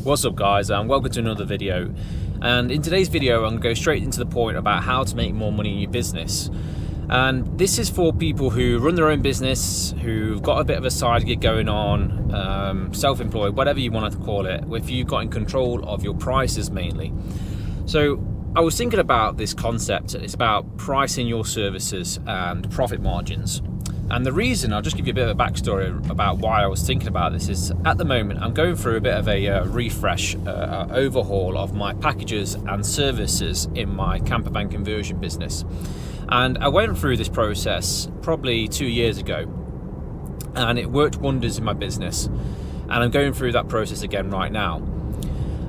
What's up guys, and welcome to another video. And in today's video I'm going to go straight into the point about how to make more money in your business. And this is for people who run their own business, who've got a bit of a side gig going on, self-employed, whatever you want to call it, if you've got in control of your prices mainly. So I was thinking about this concept. It's about pricing your services and profit margins. And the reason, I'll just give you a bit of a backstory about why I was thinking about this, is at the moment I'm going through a bit of a refresh, overhaul of my packages and services in my camper van conversion business. And I went through this process probably 2 years ago, and it worked wonders in my business. And I'm going through that process again right now.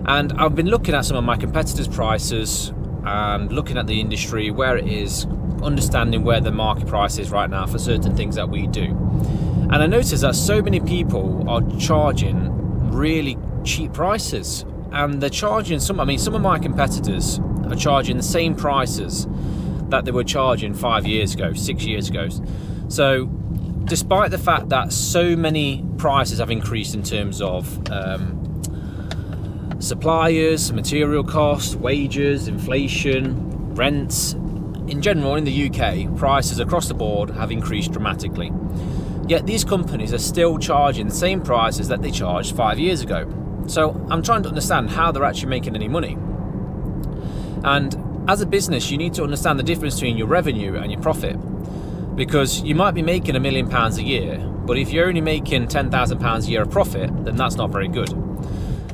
And I've been looking at some of my competitors' prices and looking at the industry, where it is, understanding where the market price is right now for certain things that we do. And I noticed that so many people are charging really cheap prices, and they're charging some of my competitors are charging the same prices that they were charging 5 years ago, 6 years ago. So despite the fact that so many prices have increased in terms of suppliers, material costs, wages, inflation, rents, in general, in the UK, prices across the board have increased dramatically. Yet these companies are still charging the same prices that they charged 5 years ago. So I'm trying to understand how they're actually making any money. And as a business, you need to understand the difference between your revenue and your profit. Because you might be making £1 million a year, but if you're only making £10,000 a year of profit, then that's not very good.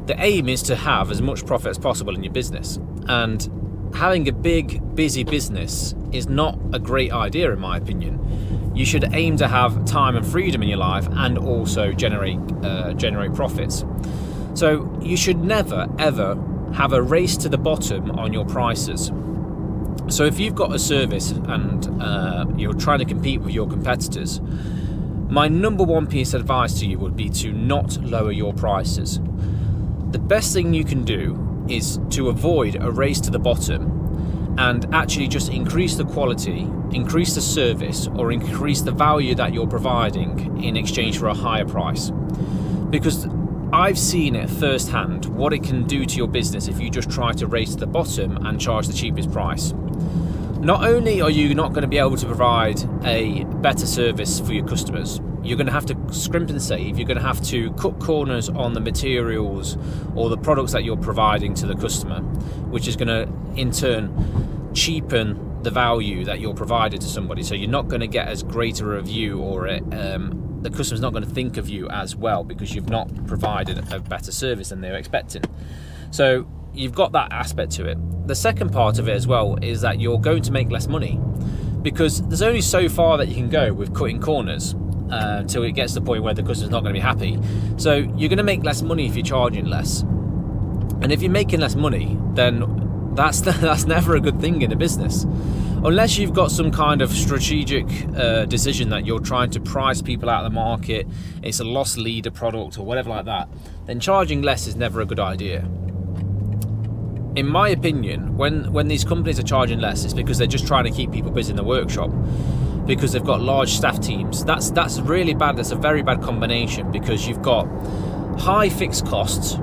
The aim is to have as much profit as possible in your business. And having a big, busy business is not a great idea in my opinion. You should aim to have time and freedom in your life and also generate profits. So you should never ever have a race to the bottom on your prices. So if you've got a service and you're trying to compete with your competitors, my number one piece of advice to you would be to not lower your prices. The best thing you can do is to avoid a race to the bottom and actually just increase the quality, increase the service, or increase the value that you're providing in exchange for a higher price. Because I've seen it firsthand what it can do to your business if you just try to race to the bottom and charge the cheapest price. Not only are you not going to be able to provide a better service for your customers, you're going to have to scrimp and save, you're going to have to cut corners on the materials or the products that you're providing to the customer, which is going to in turn cheapen the value that you're provided to somebody. So you're not going to get as great a review, or the customer's not going to think of you as well because you've not provided a better service than they're expecting. So you've got that aspect to it. The second part of it as well is that you're going to make less money, because there's only so far that you can go with cutting corners until it gets to the point where the customer's not going to be happy. So you're going to make less money if you're charging less. And if you're making less money, then that's never a good thing in a business. Unless you've got some kind of strategic decision that you're trying to price people out of the market, it's a loss leader product or whatever like that, then charging less is never a good idea. In my opinion, when these companies are charging less, it's because they're just trying to keep people busy in the workshop, because they've got large staff teams. That's really bad. That's a very bad combination, because you've got high fixed costs,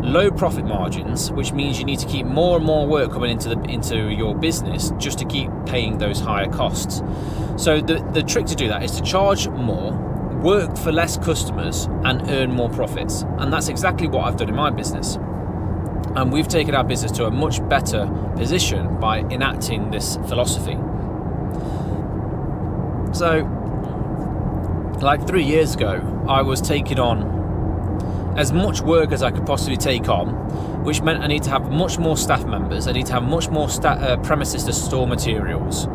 low profit margins, which means you need to keep more and more work coming into your business just to keep paying those higher costs. So the trick to do that is to charge more, work for less customers, and earn more profits. And that's exactly what I've done in my business. And we've taken our business to a much better position by enacting this philosophy. So, like 3 years ago, I was taking on as much work as I could possibly take on, which meant I need to have much more staff members, I need to have much more premises to store materials.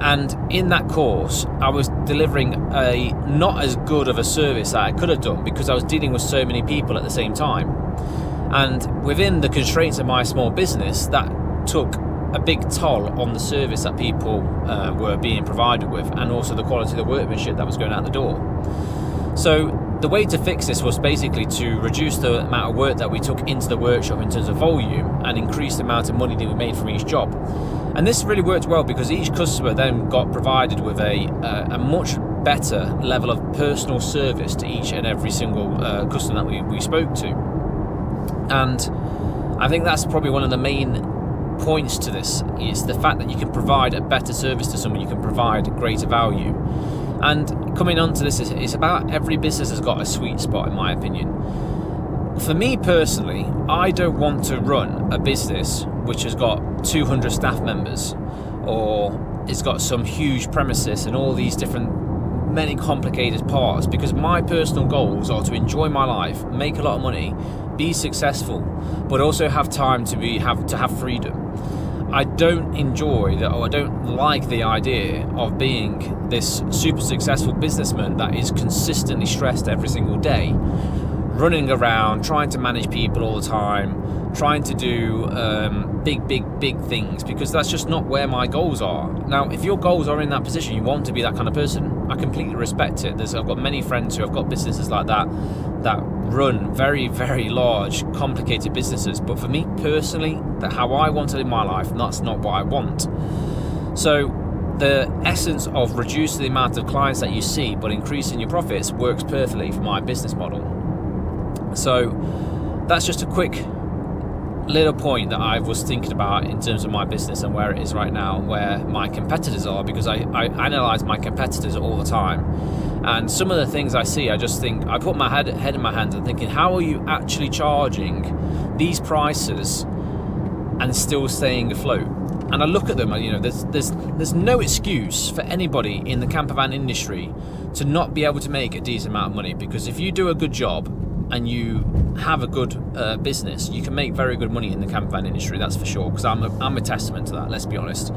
And in that course, I was delivering a not as good of a service that I could have done, because I was dealing with so many people at the same time. And within the constraints of my small business, that took a big toll on the service that people were being provided with, and also the quality of the workmanship that was going out the door. So the way to fix this was basically to reduce the amount of work that we took into the workshop in terms of volume, and increase the amount of money that we made from each job. And this really worked well, because each customer then got provided with a much better level of personal service to each and every single customer that we spoke to. And I think that's probably one of the main points to this, is the fact that you can provide a better service to someone, you can provide greater value. And coming on to this, it's about every business has got a sweet spot, in my opinion. For me personally, I don't want to run a business which has got 200 staff members, or it's got some huge premises and all these many complicated parts, because my personal goals are to enjoy my life, make a lot of money, be successful, but also have time to have freedom. I don't enjoy that, or I don't like the idea of being this super successful businessman that is consistently stressed every single day, running around, trying to manage people all the time, trying to do big things, because that's just not where my goals are. Now, if your goals are in that position, you want to be that kind of person, I completely respect it. I've got many friends who have got businesses like that run very, very large, complicated businesses. But for me personally, how I want to live my life, that's not what I want. So the essence of reducing the amount of clients that you see but increasing your profits works perfectly for my business model. So that's just a quick little point that I was thinking about in terms of my business and where it is right now, and where my competitors are, because I analyze my competitors all the time. And some of the things I see, I just think, I put my head in my hands and thinking, how are you actually charging these prices and still staying afloat? And I look at them, you know, there's no excuse for anybody in the camper van industry to not be able to make a decent amount of money, because if you do a good job and you have a good business, you can make very good money in the camper van industry, that's for sure, because I'm a testament to that, let's be honest.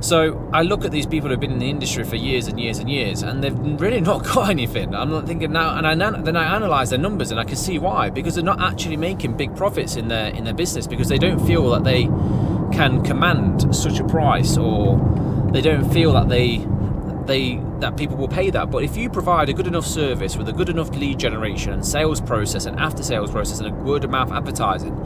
So I look at these people who've been in the industry for years and years and years, and they've really not got anything. I'm not thinking now, and then I analyse their numbers, and I can see why, because they're not actually making big profits in their business, because they don't feel that they can command such a price, or they don't feel that that people will pay that. But if you provide a good enough service with a good enough lead generation and sales process and after sales process and a word of mouth advertising,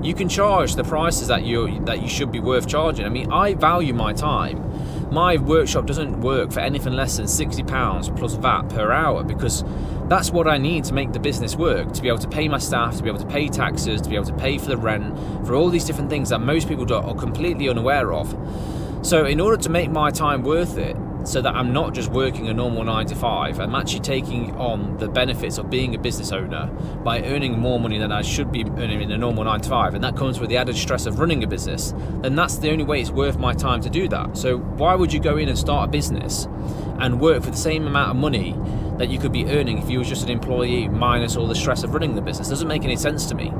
you can charge the prices that you should be worth charging. I mean, I value my time. My workshop doesn't work for anything less than £60 plus VAT per hour, because that's what I need to make the business work, to be able to pay my staff, to be able to pay taxes, to be able to pay for the rent, for all these different things that most people are completely unaware of. So in order to make my time worth it, so that I'm not just working a normal 9 to 5, I'm actually taking on the benefits of being a business owner by earning more money than I should be earning in a normal 9 to 5, and that comes with the added stress of running a business, then that's the only way it's worth my time to do that. So why would you go in and start a business and work for the same amount of money that you could be earning if you were just an employee minus all the stress of running the business? It doesn't make any sense to me.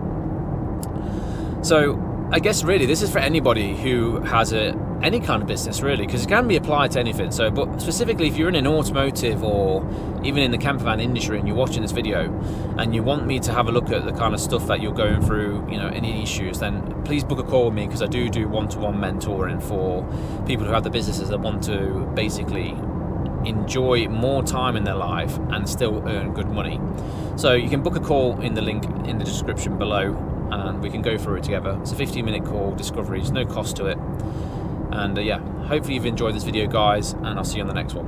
So I guess really this is for anybody who has any kind of business, really, because it can be applied to anything. So, but specifically if you're in an automotive or even in the camper van industry and you're watching this video and you want me to have a look at the kind of stuff that you're going through, you know, any issues, then please book a call with me, because I do one-to-one mentoring for people who have the businesses that want to basically enjoy more time in their life and still earn good money. So you can book a call in the link in the description below, and we can go through it together. It's a 15-minute call, discovery, there's no cost to it. And yeah, hopefully you've enjoyed this video, guys, and I'll see you on the next one.